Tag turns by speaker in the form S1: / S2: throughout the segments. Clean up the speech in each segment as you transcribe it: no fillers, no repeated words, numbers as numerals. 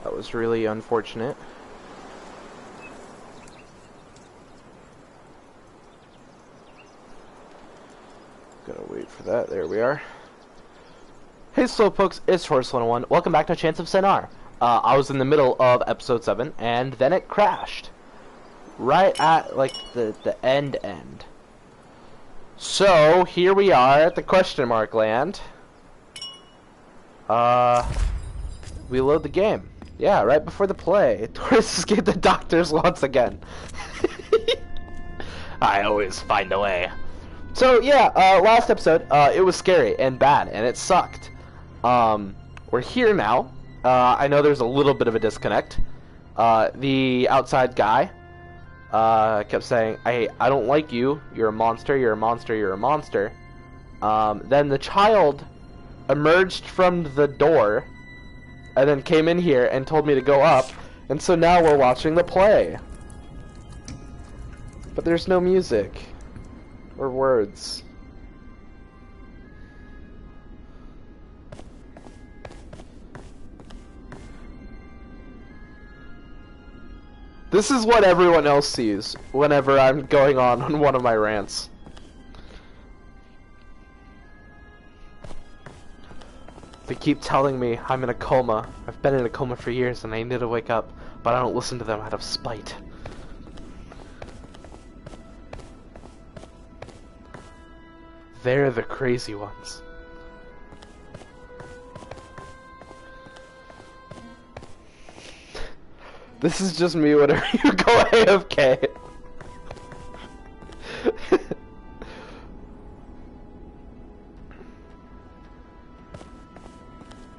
S1: That was really unfortunate. Gotta wait for that. There we are. Hey slowpokes, it's Horse101. Welcome back to Chants of Sennar. I was in the middle of episode 7, and then it crashed. Right at, like, the end. So, here we are at the question mark land. We load the game. Yeah, right before the play. Tourists escape the doctors once again. I always find a way. So, yeah, last episode, it was scary and bad, and it sucked. We're here now. I know there's a little bit of a disconnect. The outside guy kept saying, I don't like you. You're a monster, you're a monster, you're a monster. Then the child emerged from the door and then came in here and told me to go up. And so now we're watching the play. But there's no music or words. This is what everyone else sees whenever I'm going on one of my rants. They keep telling me I'm in a coma. I've been in a coma for years and I need to wake up, but I don't listen to them out of spite. They're the crazy ones. This is just me whenever you go AFK.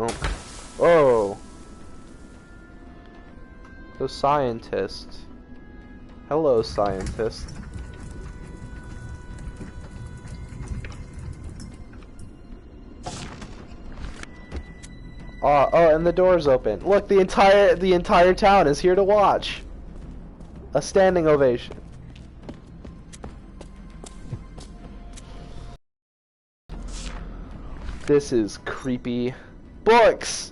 S1: Oh. Oh. The scientist. Hello, scientist. Oh, and the door's open. Look, the entire town is here to watch. A standing ovation. This is creepy. Books!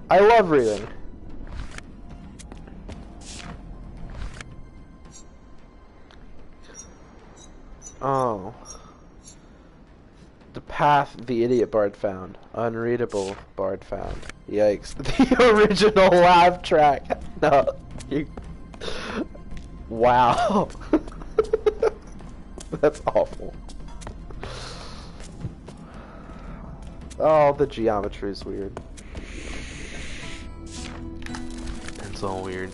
S1: I love reading. Oh. The path the idiot bard found. Unreadable bard found. Yikes. The original laugh track. No. Wow. That's awful. Oh, the geometry is weird. It's all weird.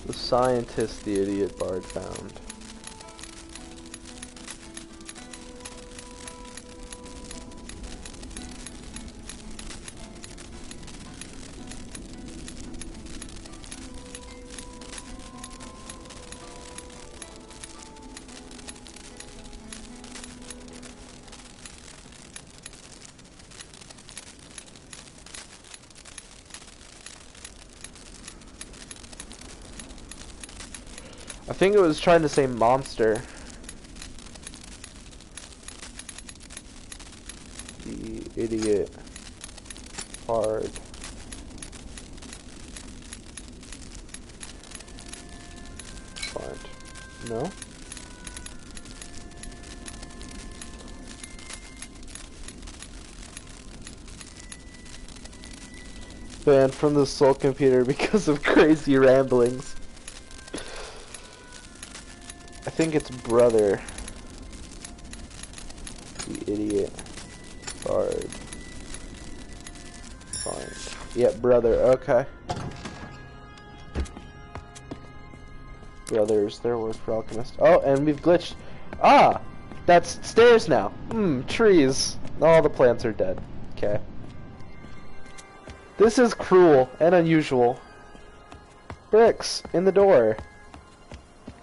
S1: The scientist the idiot bard found. I think it was trying to say monster. The idiot bard. Bard. No? Banned from the soul computer because of crazy ramblings. I think it's brother. The idiot bard. Fine. Yeah, brother. Okay. Brothers, their word for alchemist. Oh, and we've glitched. Ah! That's stairs now. Trees. All the plants are dead. Okay. This is cruel and unusual. Bricks in the door.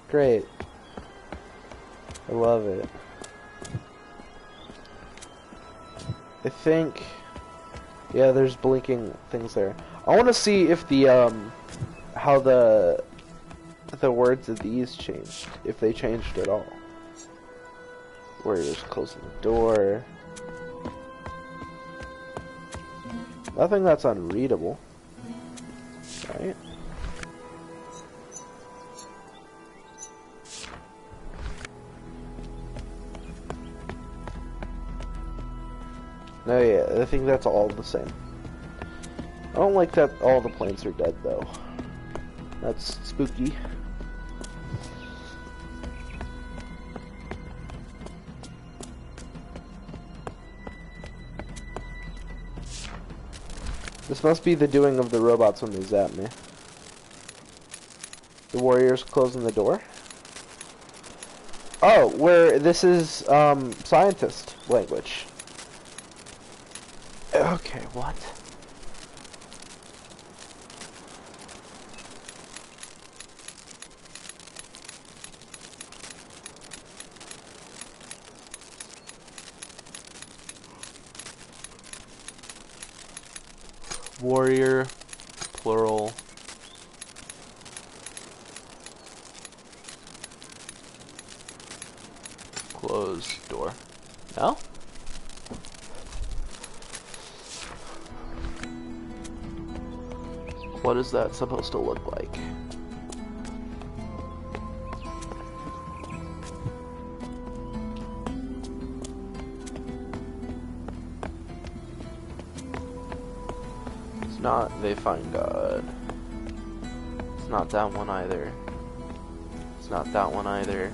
S1: Great. I love it. I think... yeah, there's blinking things there. I want to see if the, how the the words of these changed, if they changed at all. Warriors closing the door. Nothing that's unreadable, right? No, yeah, I think that's all the same. I don't like that all the plants are dead, though. That's spooky. This must be the doing of the robots when they zap me. The warriors closing the door? Oh, where this is scientist language. Okay, what? Warrior, plural. Close door. No? What is that supposed to look like? It's not they find God. It's not that one either. It's not that one either.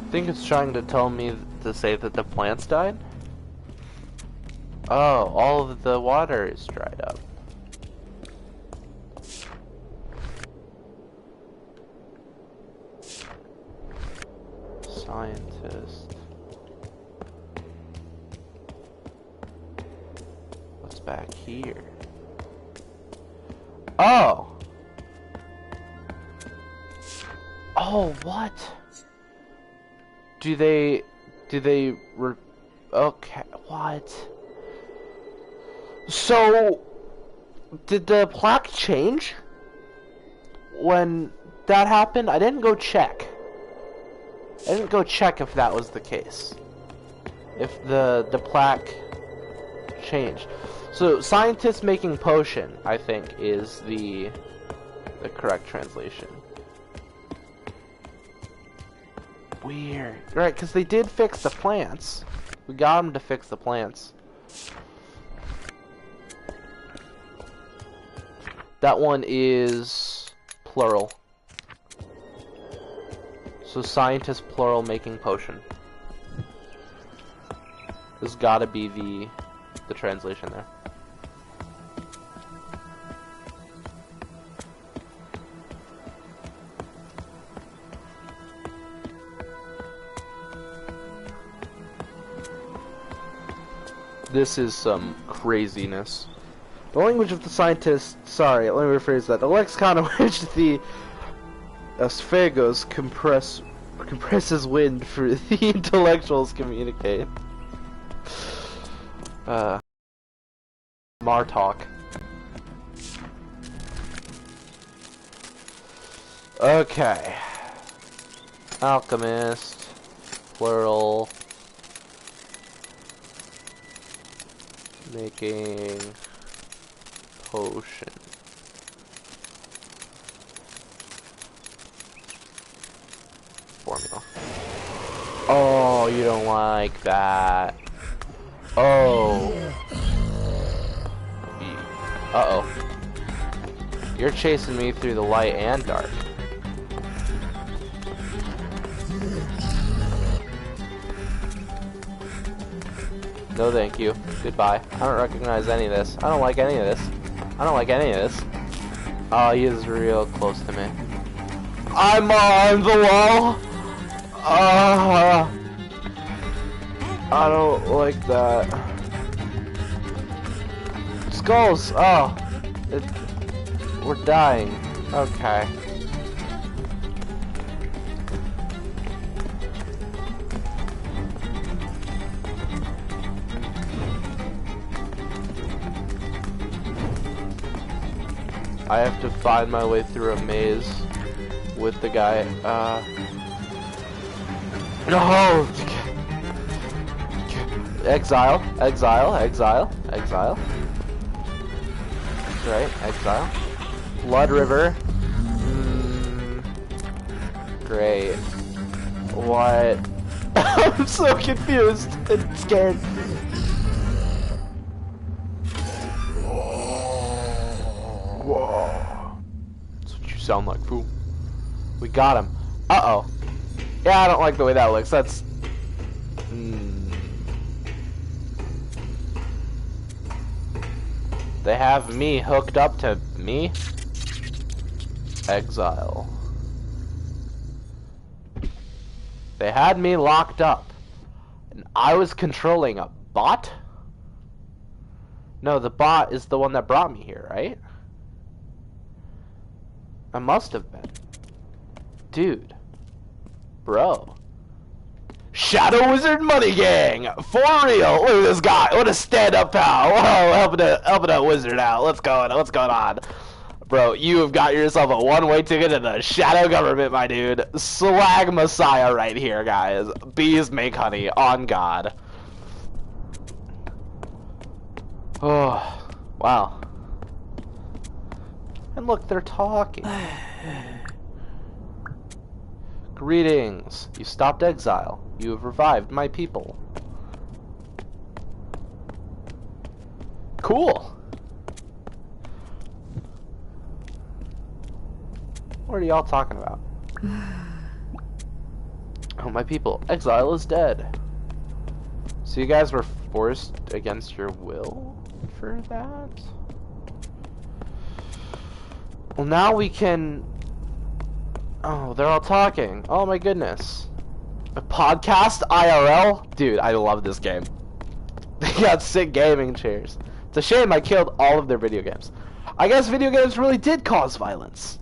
S1: I think it's trying to tell me to say that the plants died. Oh, all of the water is dried up. Scientist. What's back here? Oh! Oh, what? Okay, what? So, did the plaque change when that happened? I didn't go check. I didn't go check if that was the case. If the plaque changed. So, scientists making potion, I think, is the correct translation. Weird. Right, because they did fix the plants. We got them to fix the plants. That one is plural. So scientist plural making potion. There's gotta be the translation there. This is some craziness. The language of the scientists, sorry, let me rephrase that. The lexicon in which the Asphagos compresses wind for the intellectuals communicate. Martalk. Okay. Alchemist, plural. Making potion. Formula. Oh, you don't like that. Oh. Uh-oh. You're chasing me through the light and dark. No thank you. Goodbye. I don't recognize any of this. I don't like any of this. I don't like any of this. Oh, he is real close to me. I'm on the wall! I don't like that. Skulls! Oh! We're dying. Okay. I have to find my way through a maze with the guy. No! Exile, exile, exile, exile. That's right, exile. Blood River. Great. What? I'm so confused and scared. Whoa. That's what you sound like, fool. We got him. Uh-oh. Yeah, I don't like the way that looks. That's... They have me hooked up to me? Exile. They had me locked up. And I was controlling a bot? No, the bot is the one that brought me here, right? I must have been. Dude. Bro. Shadow Wizard Money Gang! For real! Look at this guy! What a stand-up pal! Whoa, helping a wizard out. What's going on? Bro, you have got yourself a one-way ticket to the shadow government, my dude. Swag Messiah right here, guys. Bees make honey, on God. Oh, wow. And look, they're talking. Greetings. You stopped exile. You have revived my people. Cool. What are y'all talking about? Oh, my people. Exile is dead. So you guys were forced against your will for that? Well, now we can... Oh, they're all talking. Oh my goodness. A podcast IRL? Dude, I love this game. They got sick gaming chairs. It's a shame I killed all of their video games. I guess video games really did cause violence.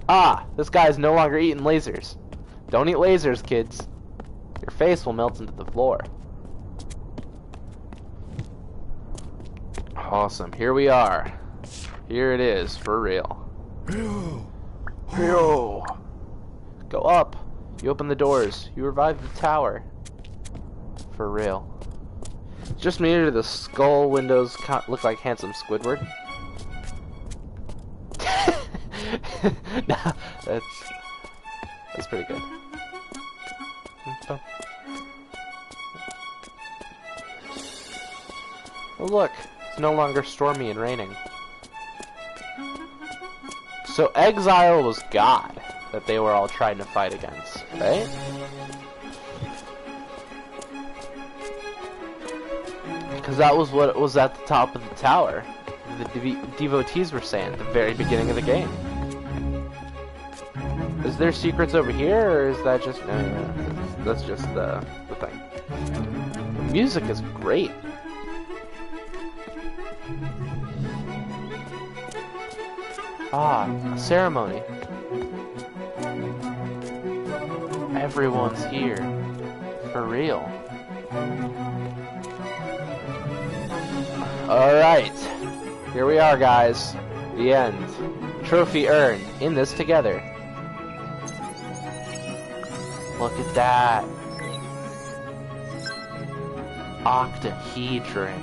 S1: Ah, this guy is no longer eating lasers. Don't eat lasers, kids. Your face will melt into the floor. Awesome, here we are. Here it is, for real. Yo. Go up. You open the doors. You revive the tower. For real. Just me or the skull windows look like handsome Squidward? Nah, that's pretty good. Oh look, it's no longer stormy and raining. So Exile was God that they were all trying to fight against, right? Because that was what was at the top of the tower. The devotees were saying at the very beginning of the game. Is there secrets over here, or is that just... No, that's just the thing. The music is great. Ah, a ceremony. Everyone's here. For real. Alright. Here we are, guys. The end. Trophy earned. In this together. Look at that. Octahedron.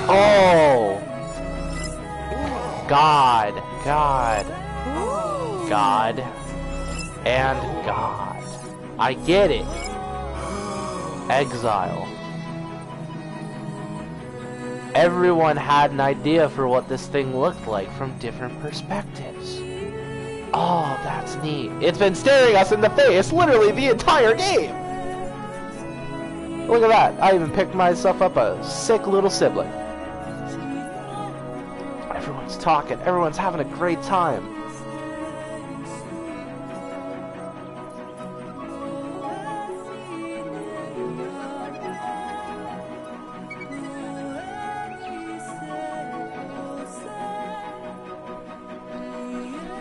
S1: Oh! God, and God. I get it. Exile. Everyone had an idea for what this thing looked like from different perspectives. Oh, that's neat. It's been staring us in the face literally the entire game. Look at that. I even picked myself up a sick little sibling. Everyone's talking. Everyone's having a great time.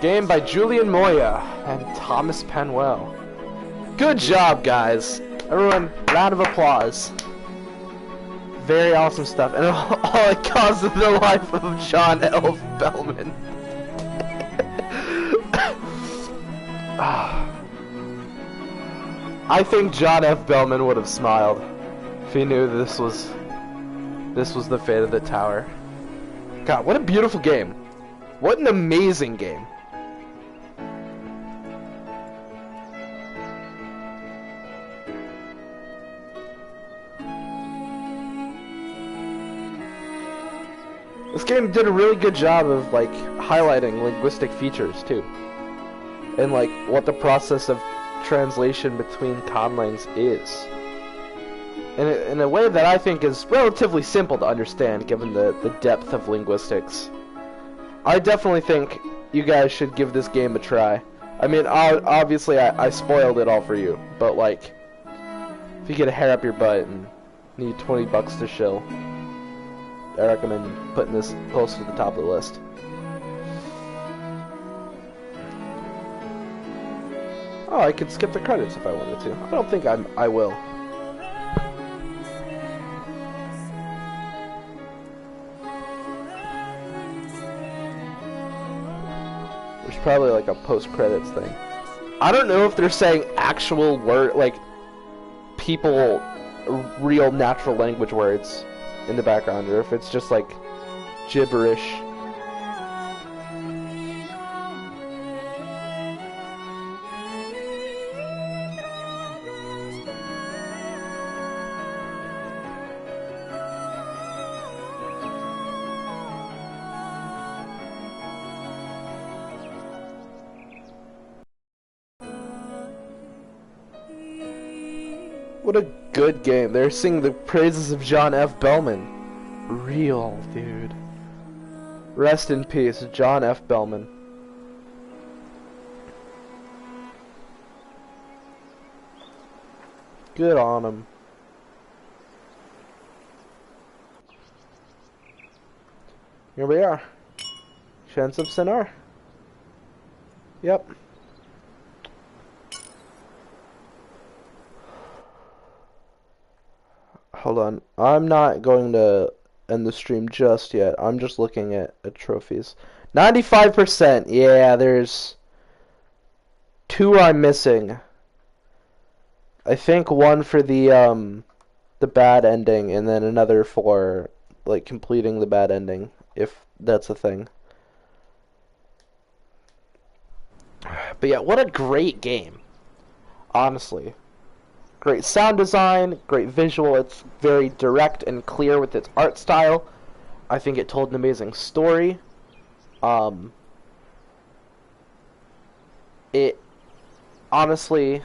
S1: Game by Julian Moya and Thomas Penwell. Good job, guys. Everyone, round of applause. Very awesome stuff, and all it caused is the life of John F. Bellman. I think John F. Bellman would have smiled if he knew this was the fate of the tower. God, what a beautiful game. What an amazing game. This game did a really good job of like highlighting linguistic features too, and like what the process of translation between conlangs is, in a way that I think is relatively simple to understand given the depth of linguistics. I definitely think you guys should give this game a try. I mean, obviously I spoiled it all for you, but like, if you get a hair up your butt and need 20 bucks to shill, I recommend putting this close to the top of the list. Oh, I could skip the credits if I wanted to. I don't think I will. There's probably like a post-credits thing. I don't know if they're saying actual word, like people, real natural language words in the background, or if it's just like gibberish. What a good game. They're singing the praises of John F. Bellman. Real, dude. Rest in peace, John F. Bellman. Good on him. Here we are. Chants of Sennar. Yep. Hold on. I'm not going to end the stream just yet. I'm just looking at trophies. 95%. Yeah, there's 2 I'm missing. I think 1 for the bad ending, and then another for like completing the bad ending, if that's a thing. But yeah, what a great game. Honestly. Great sound design, great visual. It's very direct and clear with its art style. I think it told an amazing story. It honestly,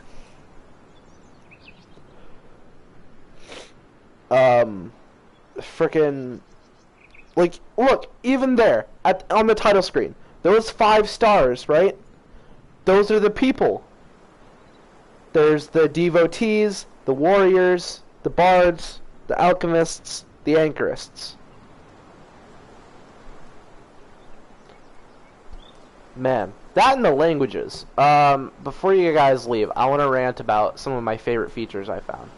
S1: frickin', like, look, even there on the title screen, those 5 stars, right? Those are the people. There's the devotees, the warriors, the bards, the alchemists, the anchorists. Man, that and the languages. Before you guys leave, I want to rant about some of my favorite features I found.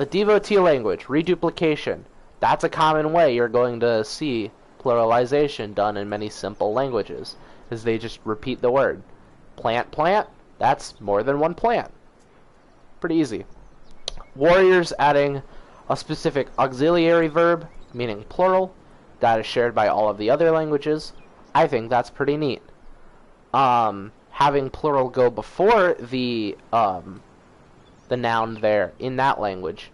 S1: The devotee language, reduplication. That's a common way you're going to see pluralization done in many simple languages, is they just repeat the word. Plant, plant, that's more than one plant. Pretty easy. Warriors adding a specific auxiliary verb, meaning plural, that is shared by all of the other languages. I think that's pretty neat. Having plural go before the noun there in that language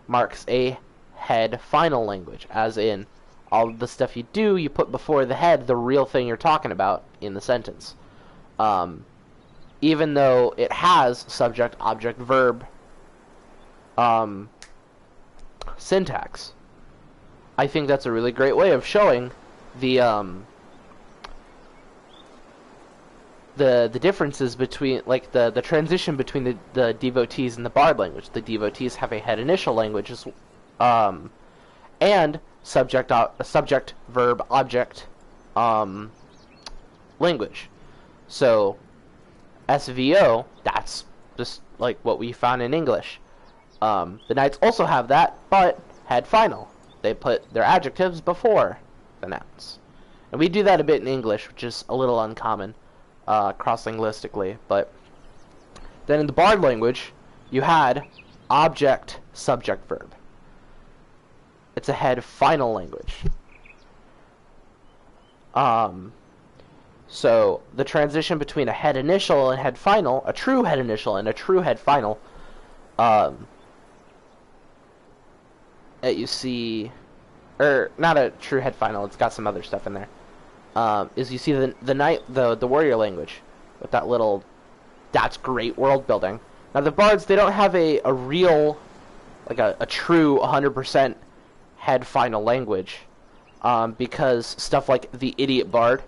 S1: marks a head final language, as in all of the stuff you do, you put before the head the real thing you're talking about in the sentence. Even though it has subject, object, verb syntax. I think that's a really great way of showing the differences between, like, the transition between the devotees and the bard language. The devotees have a head initial language, and subject, verb, object language. So SVO, that's just like what we found in English. The Knights also have that, but head final. they put their adjectives before the nouns. And we do that a bit in English, which is a little uncommon cross-linguistically. But then in the Bard language, you had object, subject, verb. It's a head final language. So the transition between a head initial and head final, a true head initial and a true head final, that you see, or not a true head final, it's got some other stuff in there, is you see the warrior language with that little, that's great world building. Now the bards, they don't have a real, like a true 100% head final language, because stuff like the idiot bard,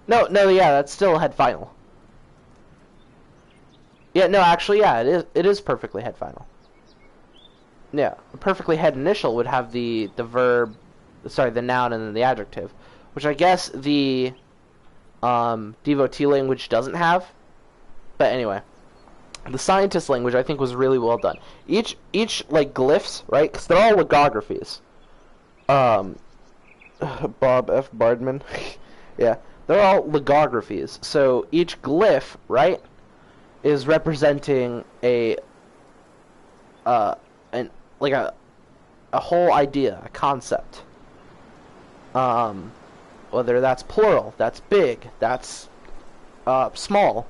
S1: no, yeah, that's still head final. Yeah, no, actually, yeah, it is perfectly head final. Yeah, a perfectly head initial would have the verb, sorry, the noun and then the adjective, which I guess the devotee language doesn't have. But anyway, the scientist language I think was really well done. Each like glyphs, right? Because they're all logographies. Bob F. Bardman, yeah. They're all logographies. So each glyph, right, is representing a whole idea, a concept. Whether that's plural, that's big, that's small,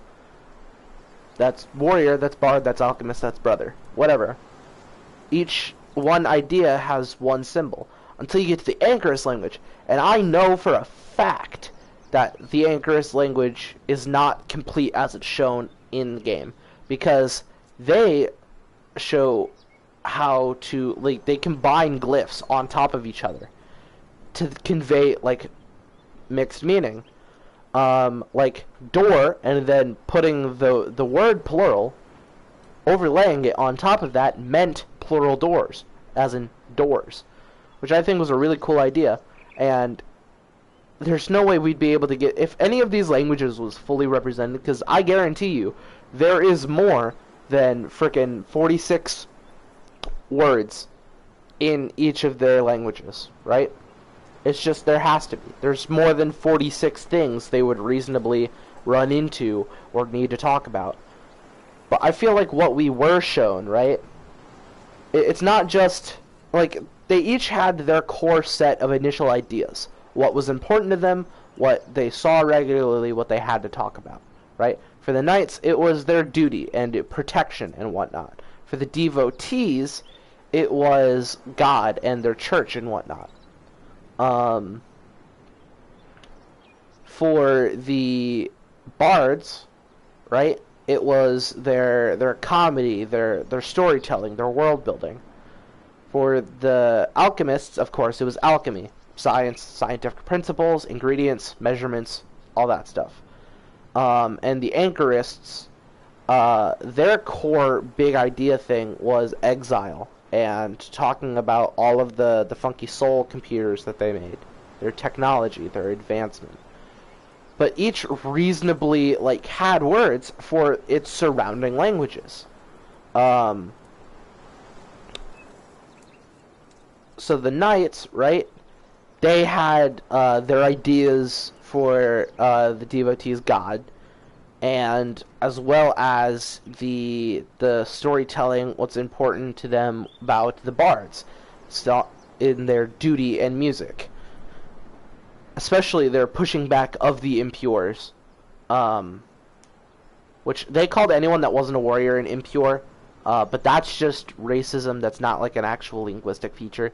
S1: that's warrior, that's bard, that's alchemist, that's brother, whatever. Each one idea has one symbol until you get to the Anchorist language, and I know for a fact that the Anchorist language is not complete as it's shown in the game, because they show how to, like, they combine glyphs on top of each other to convey, like, mixed meaning. Like door, and then putting the word plural, overlaying it on top of that meant plural doors, as in doors, which I think was a really cool idea. And there's no way we'd be able to get, if any of these languages was fully represented, because I guarantee you there is more than frickin' 46 words in each of their languages, right? It's just, there has to be. There's more than 46 things they would reasonably run into or need to talk about. But I feel like what we were shown, right? It's not just, like, they each had their core set of initial ideas. What was important to them, what they saw regularly, what they had to talk about, right? For the knights, it was their duty and protection and whatnot. For the devotees, it was God and their church and whatnot. For the bards, right, it was their comedy, their storytelling, their world building. For the alchemists, of course, it was alchemy, science, scientific principles, ingredients, measurements, all that stuff. And the anchorists, their core big idea thing was exile, and talking about all of the funky soul computers that they made, their technology, their advancement. But each reasonably, like, had words for its surrounding languages. So the knights, right, they had their ideas for the devotees' god, and as well as the storytelling, what's important to them about the bards, in their duty and music. Especially their pushing back of the impures, which they called anyone that wasn't a warrior an impure, but that's just racism. That's not like an actual linguistic feature.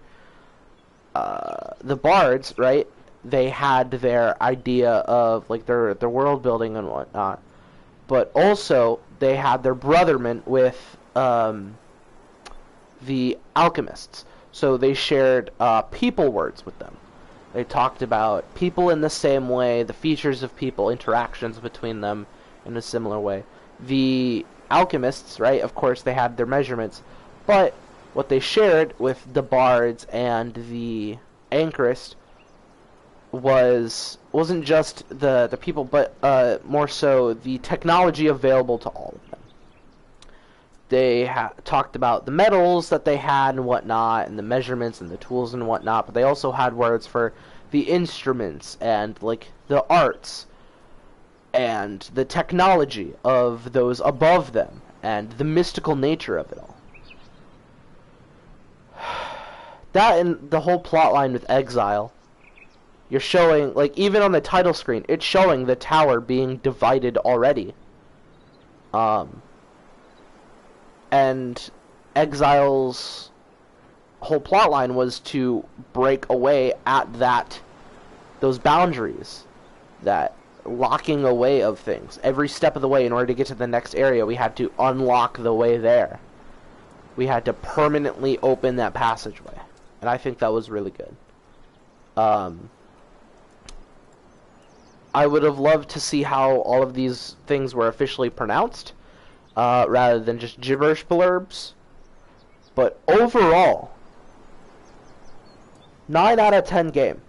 S1: The bards, right, they had their idea of, like, their world building and whatnot, but also they had their brotherment with the alchemists, so they shared people words with them. They talked about people in the same way, the features of people, interactions between them in a similar way. The alchemists, right, of course, they had their measurements, but what they shared with the bards and the anchorist wasn't just the people, but more so the technology available to all of them. they talked about the metals that they had and whatnot, and the measurements and the tools and whatnot, but they also had words for the instruments and, like, the arts and the technology of those above them and the mystical nature of it all. That and the whole plot line with Exile, you're showing, like, even on the title screen, it's showing the tower being divided already. And Exile's whole plot line was to break away at those boundaries, that locking away of things. Every step of the way, in order to get to the next area, we had to unlock the way there. We had to permanently open that passageway. And I think that was really good. I would have loved to see how all of these things were officially pronounced, rather than just gibberish blurbs. But overall, 9 out of 10 game.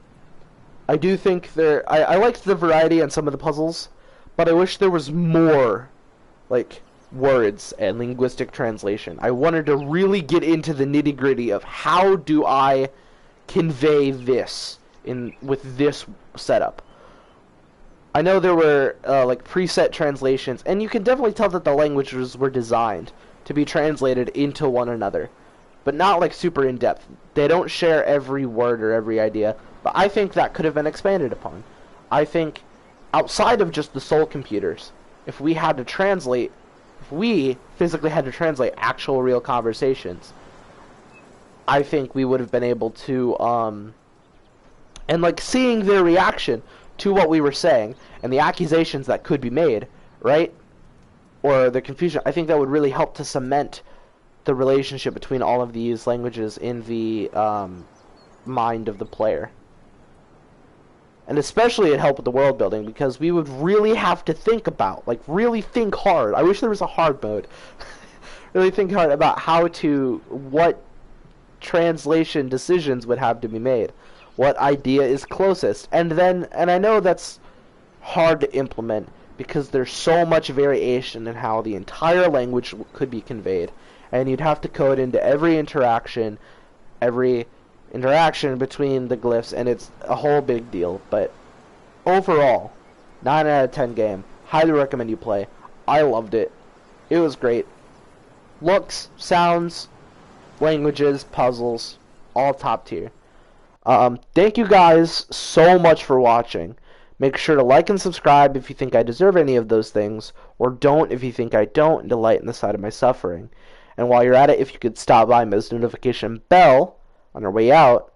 S1: I do think I liked the variety on some of the puzzles, but I wish there was more, like, words and linguistic translation. I wanted to really get into the nitty-gritty of how do I convey this with this setup. I know there were like preset translations, and you can definitely tell that the languages were designed to be translated into one another, but not like super in depth. They don't share every word or every idea, but I think that could have been expanded upon. I think outside of just the soul computers, if we physically had to translate actual real conversations, I think we would have been able to and like seeing their reaction to what we were saying and the accusations that could be made, right? Or the confusion, I think that would really help to cement the relationship between all of these languages in the mind of the player. And especially it helped with the world building, because we would really have to think about, like, really think hard. I wish there was a hard mode. Really think hard about what translation decisions would have to be made. What idea is closest. And I know that's hard to implement, because there's so much variation in how the entire language could be conveyed. And you'd have to code into every interaction between the glyphs, and it's a whole big deal. But overall, 9 out of 10 game. Highly recommend you play. I loved it. It was great. Looks, sounds, languages, puzzles, all top tier. Thank you guys so much for watching. Make sure to like and subscribe if you think I deserve any of those things, or don't if you think I don't, and to lighten the side of my suffering. And while you're at it, if you could stop by Ms. Notification Bell on her way out,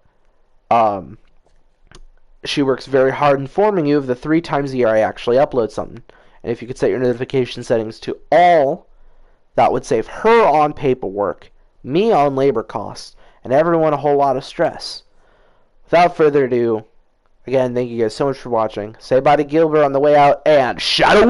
S1: she works very hard informing you of the 3 times a year I actually upload something. And if you could set your notification settings to all, that would save her on paperwork, me on labor costs, and everyone a whole lot of stress. Without further ado, again, thank you guys so much for watching. Say bye to Gilbert on the way out, and Shadow